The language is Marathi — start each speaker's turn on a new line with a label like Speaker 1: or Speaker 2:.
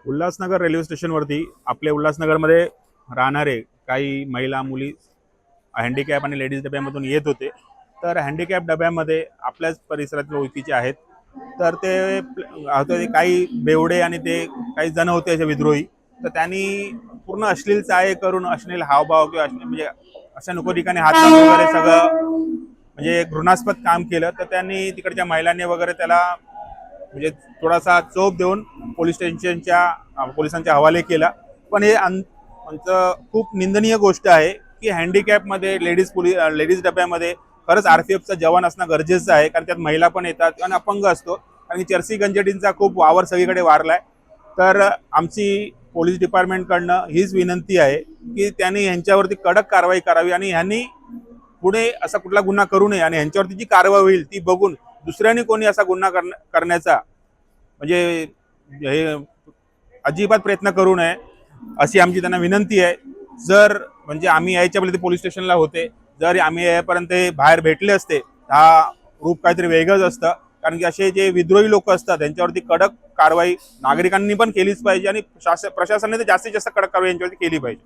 Speaker 1: उल्हासनगर रेल्वे स्टेशनवरती आपल्या उल्हासनगरमध्ये राहणारे काही महिला मुली हँडिकॅप आणि लेडीज डब्यामधून येत होते. तर हँडिकॅप डब्यामध्ये आपल्याच परिसरातील ओळखीचे आहेत. तर ते काही बेवडे आणि ते काही जण होते असे विद्रोही. तर त्यांनी पूर्ण अश्लील चाळे करून अश्लील हावभाव किंवा म्हणजे अशा नको ठिकाणी हात लावून वगैरे सगळं म्हणजे घृणास्पद काम केलं. तर त्यांनी तिकडच्या महिलांनी वगैरे त्याला म्हणजे थोडासा चोप देऊन पोलिसांच्या हवाले केला. पण हे आमचं खूप निंदनीय गोष्ट आहे की हँडिकॅपमध्ये लेडीज डब्यामध्ये खरंच आरपीएफचा जवान असणं गरजेचं आहे, कारण त्यात महिला पण येतात आणि अपंग असतो. कारण की चर्सी गंजडींचा खूप वावर सगळीकडे वारलाय. तर आमची पोलीस डिपार्टमेंटकडनं हीच विनंती आहे की त्यांनी यांच्यावरती कडक कारवाई करावी आणि ह्यांनी पुढे असा कुठला गुन्हा करू नये आणि ह्यांच्यावरती जी कारवाई होईल ती बघून दुसऱ्यांनी कोणी असा गुन्हा करण्याचा म्हणजे हे अजिबात प्रयत्न करू नये अशी आमची त्यांना विनंती आहे. जर म्हणजे आम्ही यायच्या पहिले पोलीस स्टेशनला होते, जर आम्ही यापर्यंत बाहेर भेटले असते, हा रूप काहीतरी वेगळंच असतं. कारण की असे जे विद्रोही लोक असतात त्यांच्यावरती कडक कारवाई नागरिकांनी पण केलीच पाहिजे आणि प्रशासनाने तर जास्तीत जास्त कडक कारवाई यांच्यावरती केली पाहिजे.